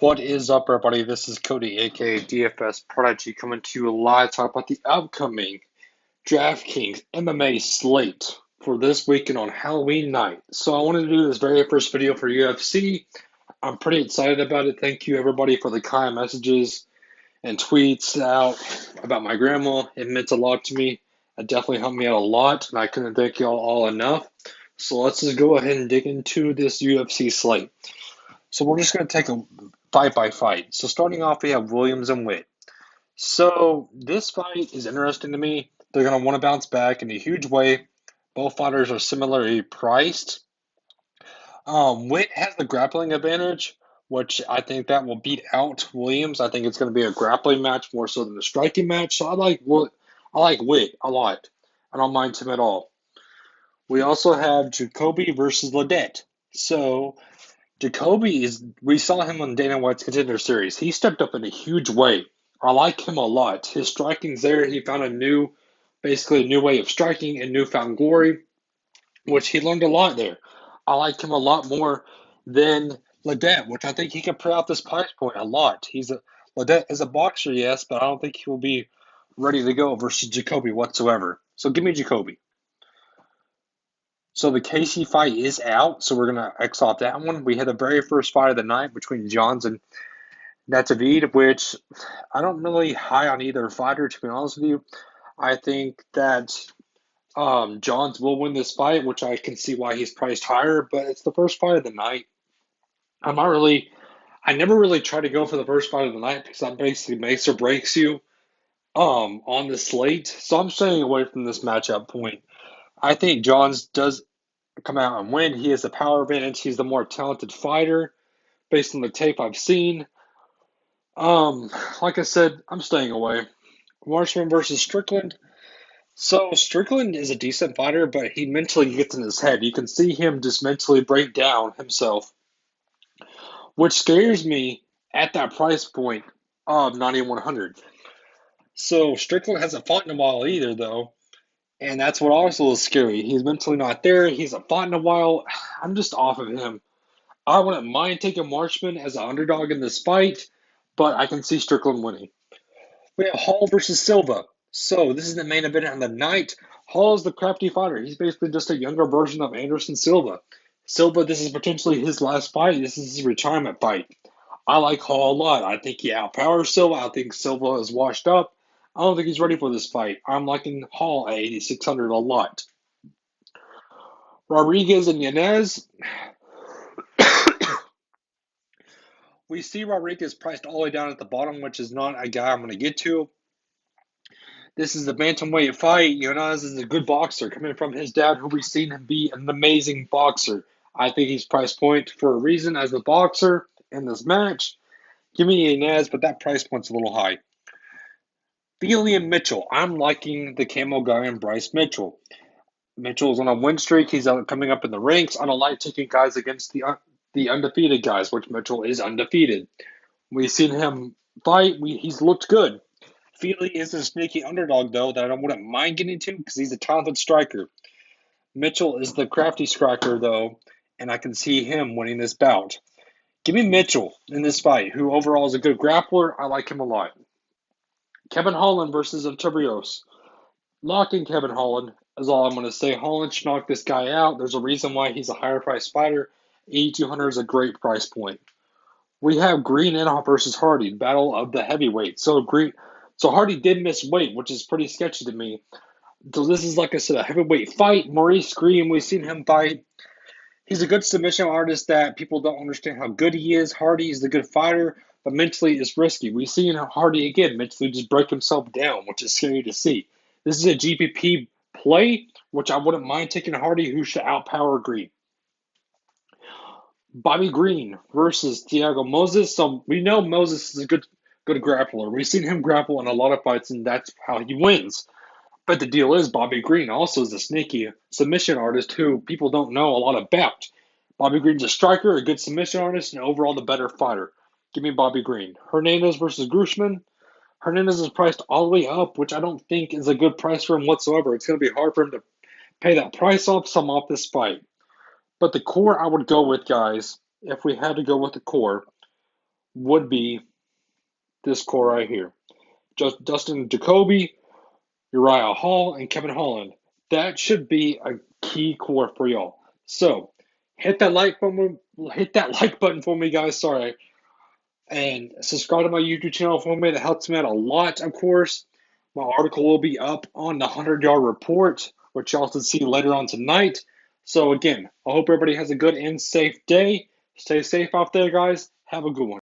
What is up, everybody? This is Cody, aka DFS Prodigy, coming to you live to talk about the upcoming Draftkings MMA slate for this weekend on Halloween night. So, I wanted to do this very first video for UFC. I'm pretty excited about it. Thank you, everybody, for the kind messages and tweets out about my grandma. It meant a lot to me. It definitely helped me out a lot, and I couldn't thank y'all all enough. So, let's just go ahead and dig into this UFC slate. So we're just going to take a fight by fight. So starting off, we have Williams and Witt. So this fight is interesting to me. They're going to want to bounce back in a huge way. Both fighters are similarly priced. Witt has the grappling advantage, which I think that will beat out Williams. I think it's going to be a grappling match more so than a striking match. So I like Witt a lot. I don't mind him at all. We also have Jacoby versus Ledet. So we saw him on Dana White's Contender Series. He stepped up in a huge way. I like him a lot. His striking's there. He found basically a new way of striking and newfound glory, which he learned a lot there. I like him a lot more than Ledet, which I think he can put out this price point a lot. Ledet is a boxer, yes, but I don't think he will be ready to go versus Jacoby whatsoever. So give me Jacoby. So the Casey fight is out, so we're gonna X off that one. We had the very first fight of the night between Johns and Natavid, which I don't really high on either fighter, to be honest with you. I think that Johns will win this fight, which I can see why he's priced higher, but it's the first fight of the night. I'm not really, I never really try to go for the first fight of the night because that basically makes or breaks you on the slate. So I'm staying away from this matchup point. I think Johns does come out and win. He has the power advantage. He's the more talented fighter based on the tape I've seen. Um, like I said, I'm staying away. Marshman versus Strickland. So Strickland is a decent fighter, but he mentally gets in his head. You can see him just mentally break down himself, which scares me at that price point of 9100. So Strickland hasn't fought in a while either, though, and that's what also is scary. He's mentally not there. He's not fought in a while. I'm just off of him. I wouldn't mind taking Marshman as an underdog in this fight, but I can see Strickland winning. We have Hall versus Silva. So this is the main event on the night. Hall is the crafty fighter. He's basically just a younger version of Anderson Silva. Silva, this is potentially his last fight. This is his retirement fight. I like Hall a lot. I think he outpowers Silva. I think Silva is washed up. I don't think he's ready for this fight. I'm liking Hall at 8,600 a lot. Rodriguez and Ynez. We see Rodriguez priced all the way down at the bottom, which is not a guy I'm going to get to. This is a bantamweight fight. Ynez is a good boxer coming from his dad, who we've seen him be an amazing boxer. I think he's price point for a reason as a boxer in this match. Give me Ynez, but that price point's a little high. Feely and Mitchell. I'm liking the camo guy and Bryce Mitchell. Mitchell's on a win streak. He's coming up in the ranks. I don't like taking guys against the undefeated guys, which Mitchell is undefeated. We've seen him fight. He's looked good. Feely is a sneaky underdog, though, that I wouldn't mind getting to because he's a talented striker. Mitchell is the crafty striker, though, and I can see him winning this bout. Give me Mitchell in this fight, who overall is a good grappler. I like him a lot. Kevin Holland versus Antibrios. Locking Kevin Holland is all I'm going to say. Holland should knock this guy out. There's a reason why he's a higher price fighter. 8,200 is a great price point. We have Green and versus Hardy, battle of the heavyweights. So Hardy did miss weight, which is pretty sketchy to me. So this is, like I said, a heavyweight fight. Maurice Green, we've seen him fight. He's a good submission artist that people don't understand how good he is. Hardy is a good fighter, but mentally it's risky. We've seen Hardy again mentally just break himself down, which is scary to see. This is a GPP play, which I wouldn't mind taking Hardy, who should outpower Green. Bobby Green versus Thiago Moses. So we know Moses is a good grappler. We've seen him grapple in a lot of fights, and that's how he wins. But the deal is, Bobby Green also is a sneaky submission artist who people don't know a lot about. Bobby Green's a striker, a good submission artist, and overall the better fighter. Give me Bobby Green. Hernandez versus Grushman. Hernandez is priced all the way up, which I don't think is a good price for him whatsoever. It's going to be hard for him to pay that price off, so I'm off this fight. But the core I would go with, guys, if we had to go with the core, would be this core right here. Just Dustin Jacoby, Uriah Hall, and Kevin Holland. That should be a key core for y'all. So hit that like button for me, guys. Sorry. And subscribe to my YouTube channel for me. That helps me out a lot, of course. My article will be up on the 100-yard report, which y'all should see later on tonight. So, again, I hope everybody has a good and safe day. Stay safe out there, guys. Have a good one.